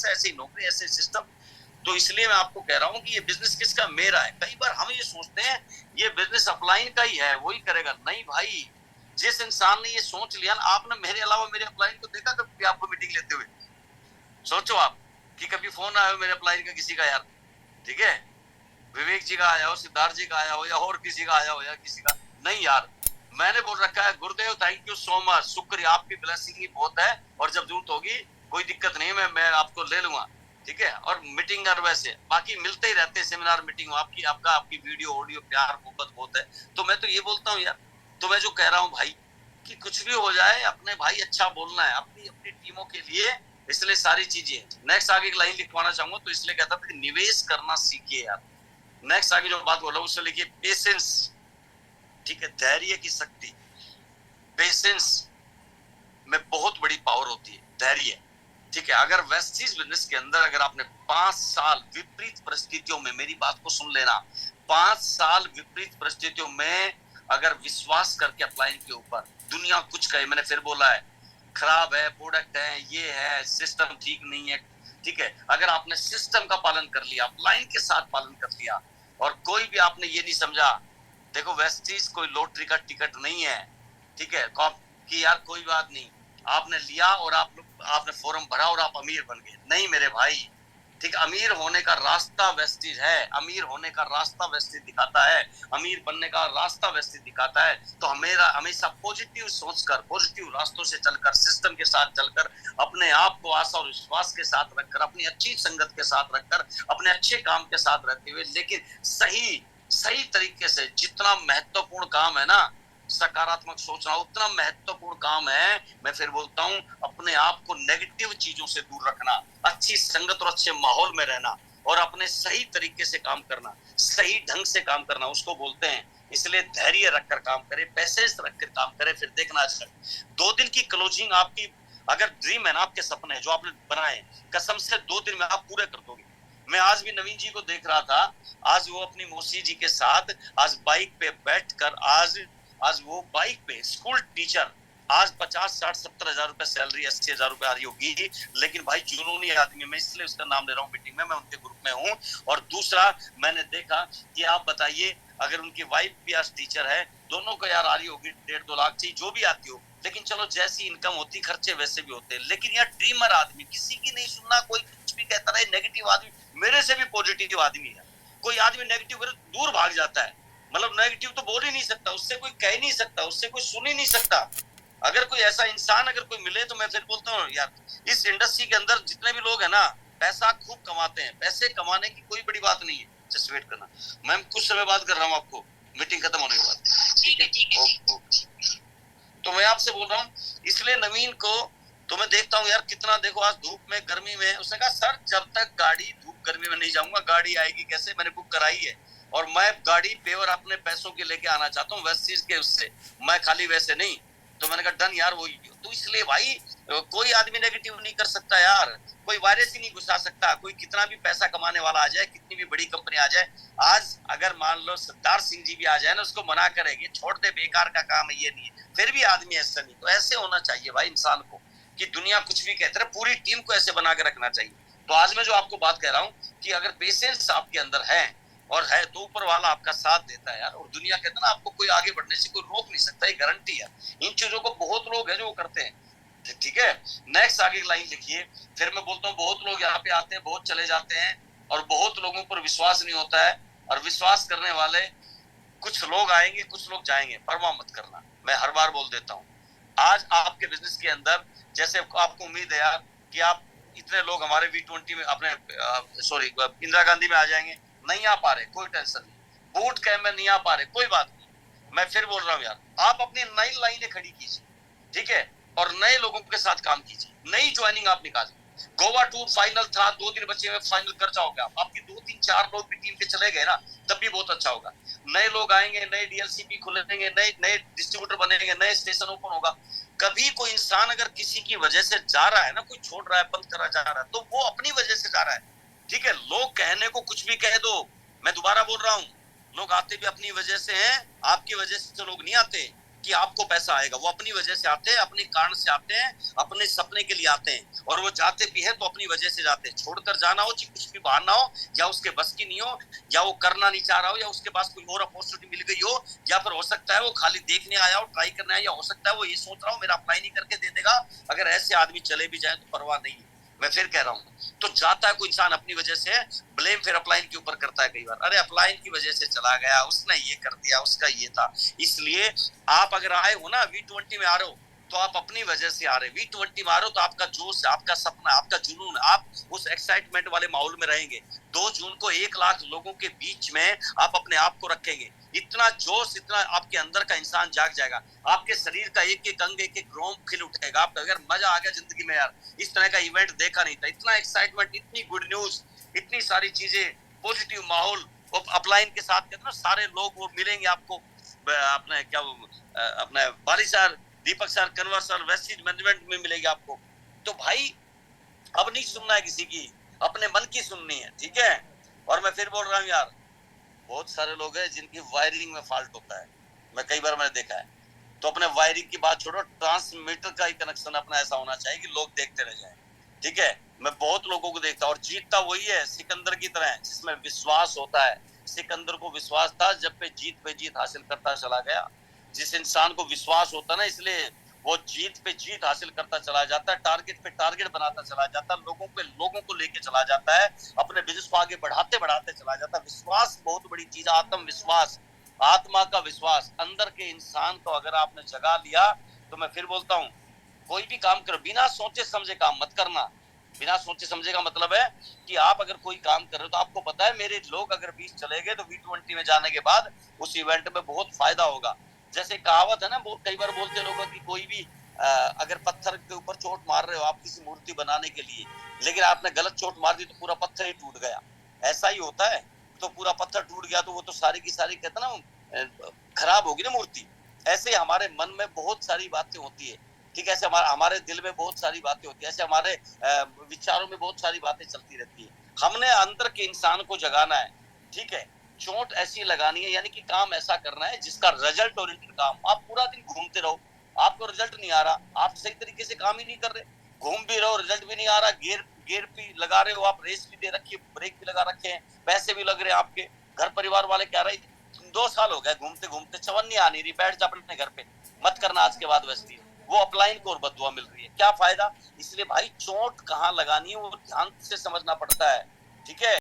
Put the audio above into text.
Business है, ऐसी नौकरी, ऐसे सिस्टम। तो इसलिए मैं आपको कह रहा हूँ कि ये बिजनेस किसका, मेरा है। कई बार हम ये सोचते हैं ये बिजनेस अपलाइन का ही है, वही करेगा। नहीं भाई, जिस इंसान ने ये सोच लिया ना, आपने मेरे अलावा मेरे अपलाइन को देखा कभी आपको मीटिंग लेते हुए? सोचो आप कि कभी फोन आया हो मेरे अपलाइन का किसी का यार, ठीक है, विवेक जी का आया हो, सिद्धार्थ जी का आया हो, या और किसी का आया हो, या किसी का नहीं यार। मैंने बोल रखा है गुरुदेव थैंक यू सो मच, शुक्रिया, आपकी ब्लेसिंग ही बहुत है, और जब जरूरत होगी कोई दिक्कत नहीं, मैं आपको ले लूंगा, ठीक है। और मीटिंग और वैसे बाकी मिलते ही रहते हैं, सेमिनार मीटिंग, आपकी वीडियो ऑडियो प्यार मोहब्बत बहुत है। तो मैं तो ये बोलता हूँ यार, तो मैं जो कह रहा हूँ भाई कि कुछ भी हो जाए अपने भाई अच्छा बोलना है अपनी अपनी टीमों के लिए, इसलिए सारी चीजें। नेक्स्ट आगे एक लाइन लिखवाना चाहूंगा, तो इसलिए कहता था कि निवेश करना सीखिए यार। नेक्स्ट आगे जो बात बोला उससे लिखिए पेशेंस, ठीक है, धैर्य की शक्ति। पेशेंस में बहुत बड़ी पावर होती है, धैर्य, ठीक है। अगर वेस्टीज बिजनेस के अंदर अगर आपने 5 साल विपरीत परिस्थितियों में, मेरी बात को सुन लेना, 5 साल विपरीत परिस्थितियों में अगर विश्वास करके अपलाइन के ऊपर, दुनिया कुछ कहे, मैंने फिर बोला है, खराब है, प्रोडक्ट है, ये है, सिस्टम ठीक नहीं है, ठीक है, अगर आपने सिस्टम का पालन कर लिया, अपलाइन के साथ पालन कर लिया, और कोई भी आपने ये नहीं समझा, देखो वेस्टीज कोई लॉटरी का टिकट नहीं है, ठीक है, कि यार कोई बात नहीं, आपने लिया और आपने फॉर्म भरा और आप अमीर बन गए, नहीं मेरे भाई, ठीक, अमीर होने का रास्ता वेस्टीज है, अमीर होने का रास्ता वेस्टीज दिखाता है, अमीर बनने का रास्ता वेस्टीज दिखाता है। तो हमेशा पॉजिटिव सोचकर, पॉजिटिव रास्तों से चलकर, सिस्टम के साथ चलकर, अपने आप को आशा और विश्वास के साथ रखकर, अपनी अच्छी संगत के साथ रखकर, अपने अच्छे काम के साथ रहते हुए, लेकिन सही तरीके से, जितना महत्वपूर्ण काम है ना सकारात्मक सोचना, उतना महत्वपूर्ण काम है, मैं फिर बोलता हूं, अपने आप को नेगेटिव चीजों से दूर रखना, अच्छी संगत और अच्छे माहौल में रहना, और अपने सही तरीके से काम करना, सही ढंग से काम करना, उसको बोलते हैं। इसलिए धैर्य रखकर काम करें, पैसेंस रखकर काम करें, फिर देखना चाहिए 2 दिन की क्लोजिंग आपकी, अगर ड्रीम है ना, आपके सपने जो आपने बनाए, कसम से 2 दिन में आप पूरे कर दोगे। मैं आज भी नवीन जी को देख रहा था, आज वो अपनी मौसी जी के साथ आज बाइक पे बैठकर, आज वो बाइक पे, स्कूल टीचर, आज 50-60-70 हजार रुपए सैलरी, 80 हजार रुपए आ रही होगी, लेकिन भाई जुनूनी आदमी, मैं इसलिए उसका नाम ले रहा हूँ मीटिंग में, मैं उनके ग्रुप में हूँ। और दूसरा मैंने देखा कि आप बताइए, अगर उनकी वाइफ भी आज टीचर है, दोनों को यार आ रही होगी 1.5-2 लाख चाहिए, जो भी आती हो, लेकिन चलो जैसी इनकम होती खर्चे वैसे भी होते हैं। लेकिन यार ड्रीमर आदमी, किसी की नहीं सुनना, कोई कुछ भी कहता रहे, नेगेटिव आदमी, मेरे से भी पॉजिटिव आदमी है, कोई आदमी नेगेटिव करे दूर भाग जाता है, मतलब नेगेटिव तो बोल ही नहीं सकता, उससे कोई कह नहीं सकता, उससे कोई सुन ही नहीं सकता। अगर कोई ऐसा इंसान अगर कोई मिले, तो मैं फिर बोलता हूँ यार, इस इंडस्ट्री के अंदर जितने भी लोग हैं ना, पैसा खूब कमाते हैं, पैसे कमाने की कोई बड़ी बात नहीं है, जस्ट वेट करना, मैं कुछ समय बाद कर रहा हूँ आपको, मीटिंग खत्म होने के बाद, ठीक है। तो मैं आपसे बोल रहा हूँ, इसलिए नवीन को तो मैं देखता हूँ यार, कितना देखो आज धूप में, गर्मी में, उसने कहा सर जब तक गाड़ी धूप गर्मी में नहीं जाऊंगा, गाड़ी आएगी कैसे, मैंने बुक कराई है, और मैं गाड़ी पेवर अपने पैसों के लेके आना चाहता हूँ, वेस्ट चीज के उससे, मैं खाली वैसे नहीं। तो मैंने कहा डन यार, वही। तो इसलिए भाई कोई आदमी नेगेटिव नहीं कर सकता यार, कोई वायरस ही नहीं घुसा सकता, कोई कितना भी पैसा कमाने वाला आ जाए, कितनी भी बड़ी कंपनी आ जाए, आज अगर मान लो सिद्धार्थ सिंह जी भी आ जाए ना, उसको मना करेंगे, छोड़ दे, बेकार का काम है, ये नहीं है, फिर भी आदमी ऐसा नहीं। तो ऐसे होना चाहिए भाई इंसान को, कि दुनिया कुछ भी कहते रहे, पूरी टीम को ऐसे बना के रखना चाहिए। तो आज मैं जो आपको बात कह रहा हूँ कि अगर पेशेंस आपके अंदर है और है, तो ऊपर वाला आपका साथ देता है यार, और दुनिया कहता है ना, आपको कोई आगे बढ़ने से कोई रोक नहीं सकता, ये गारंटी है। इन चीजों को बहुत लोग हैं जो करते हैं, ठीक है। नेक्स्ट आगे लाइन लिखिए, फिर मैं बोलता हूँ, बहुत लोग यहाँ पे आते हैं, बहुत चले जाते हैं, और बहुत लोगों पर विश्वास नहीं होता है, और विश्वास करने वाले कुछ लोग आएंगे, कुछ लोग जाएंगे, परवाह मत करना, मैं हर बार बोल देता हूँ। आज आपके बिजनेस के अंदर, जैसे आपको उम्मीद है यार कि आप इतने लोग हमारे V20 में, अपने सॉरी इंदिरा गांधी में आ जाएंगे, नहीं आ पा रहे, कोई टेंशन नहीं, बूट कैंप में नहीं आ पा रहे, कोई बात नहीं, मैं फिर बोल रहा हूँ यार, आप अपनी नई लाइनें खड़ी कीजिए, ठीक है, और नए लोगों के साथ काम कीजिए, नई ज्वाइनिंग आप निकालिए। गोवा टूर फाइनल था, 2 दिन बचे हुए, फाइनल कर जाओगे आप, आपके 2-3-4 लोग भी टीम के चले गए ना, तब भी बहुत अच्छा होगा। नए लोग आएंगे, नए डीएलसीपी खुलेंगे, नए डिस्ट्रीब्यूटर बनेंगे, नए स्टेशन ओपन होगा। कभी कोई इंसान अगर किसी की वजह से जा रहा है ना, कोई छोड़ रहा है, बंद करा जा रहा है, तो वो अपनी वजह से जा रहा है, ठीक है। लोग कहने को कुछ भी कह दो, मैं दोबारा बोल रहा हूँ, लोग आते भी अपनी वजह से हैं, आपकी वजह से तो लोग नहीं आते। कि आपको पैसा आएगा। वो अपनी वजह से आते हैं, अपने कारण से आते हैं, अपने सपने के लिए आते हैं, और वो जाते भी है तो अपनी वजह से जाते हैं। छोड़कर जाना हो, कुछ भी बहाना हो, या उसके बस की नहीं हो, या वो करना नहीं चाह रहा हो, या उसके पास कोई और अपॉर्चुनिटी मिल गई हो, या फिर हो सकता है वो खाली देखने आया हो, ट्राई करने आया, या हो सकता है वो ये सोच रहा हो मेरा अप्लाई नहीं करके दे देगा। अगर ऐसे आदमी चले भी जाए तो परवाह नहीं। मैं फिर कह रहा हूँ, तो जाता है कोई इंसान अपनी वजह से, ब्लेम फिर अपलाइन के ऊपर करता है कई बार। अरे अपलाइन की वजह से चला गया, उसने ये कर दिया, उसका ये था। इसलिए आप अगर आए हो ना V20 में आ रहे हो, तो आप अपनी वजह से आ रहे। V20 में आ रहे हो तो आपका जोश, आपका सपना, आपका जुनून, आप उस एक्साइटमेंट वाले माहौल में रहेंगे। 2 जून को 1 लाख लोगों के बीच में आप अपने आप को रखेंगे। इतना जोश, इतना आपके अंदर का इंसान जाग जाएगा। आपके शरीर का एक एक अंग, एक एक रोम खिल उठेगा। आप अगर मजा आ गया जिंदगी में, यार इस तरह का इवेंट देखा नहीं था, इतना एक्साइटमेंट, इतनी गुड न्यूज, इतनी सारी चीजें, पॉजिटिव माहौल। अपलाइन के साथ कहते ना सारे लोग वो मिलेंगे आपको, अपने क्या अपने Bali sir, Deepak sir, Kanwar sir, wastage management में मिलेगी आपको। तो भाई अब नहीं सुनना है किसी की, अपने मन की सुननी है, ठीक है। और मैं फिर बोल रहा हूँ यार, बहुत सारे लोग हैं जिनकी वायरिंग में फॉल्ट होता है, मैं कई बार मैंने देखा है। तो अपने वायरिंग की बात छोड़ो, ट्रांसमीटर का ही कनेक्शन अपना ऐसा होना चाहिए कि लोग देखते रह जाएं, ठीक है। मैं बहुत लोगों को देखता हूँ, और जीतता वही है सिकंदर की तरह, जिसमें विश्वास होता है। सिकंदर को विश्वास था, जब पे जीत हासिल करता चला गया। जिस इंसान को विश्वास होता ना, इसलिए वो जीत पे जीत हासिल करता चला जाता है, टारगेट पे टारगेट बनाता चला जाता है, लोगों को लेके चला जाता है, अपने बिजनेस को आगे बढ़ाते बढ़ाते चला जाता है। विश्वास बहुत बड़ी चीज, आत्मविश्वास, आत्मा का विश्वास, अंदर के इंसान को अगर आपने जगा लिया, तो मैं फिर बोलता हूँ, कोई भी काम करो, बिना सोचे समझे काम मत करना। बिना सोचे समझे का मतलब है कि आप अगर कोई काम कर रहे हो, तो आपको पता है मेरे लोग अगर 20 चले गए, तो V20 में जाने के बाद उस इवेंट में बहुत फायदा होगा। जैसे कहावत है ना, कई बार बोलते लोग कि कोई भी अगर पत्थर के ऊपर चोट मार रहे हो आप किसी मूर्ति बनाने के लिए, लेकिन आपने गलत चोट मार दी तो पूरा पत्थर ही टूट गया। ऐसा ही होता है, तो पूरा पत्थर टूट गया तो वो तो सारी की सारी कहते ना खराब होगी ना मूर्ति। ऐसे हमारे मन में बहुत सारी बातें होती है, ठीक है। ऐसे हमारे दिल में बहुत सारी बातें होती है, ऐसे हमारे विचारों में बहुत सारी बातें चलती रहती है। हमने अंदर के इंसान को जगाना है, ठीक है। चोट ऐसी लगानी है, यानी कि काम ऐसा करना है जिसका रिजल्ट ओरिएंटेड काम। आप पूरा दिन घूमते रहो, आपको रिजल्ट नहीं आ रहा, आप सही तरीके से काम ही नहीं कर रहे, घूम भी रहो रिजल्ट भी नहीं आ रहा, गियर भी लगा रहे हो आप, रेस भी दे रखी है, ब्रेक भी लगा रखे हैं, पैसे भी लग रहे हैं आपके। घर परिवार वाले कह रहे 2 साल हो गए घूमते घूमते, चवन नहीं आ नहीं रही, बैठ जा अपने घर पे, मत करना आज के बाद वैसे। वो अपलाइन को और बददुआ मिल रही है, क्या फायदा। इसलिए भाई चोट कहाँ लगानी है वो ध्यान से समझना पड़ता है, ठीक है।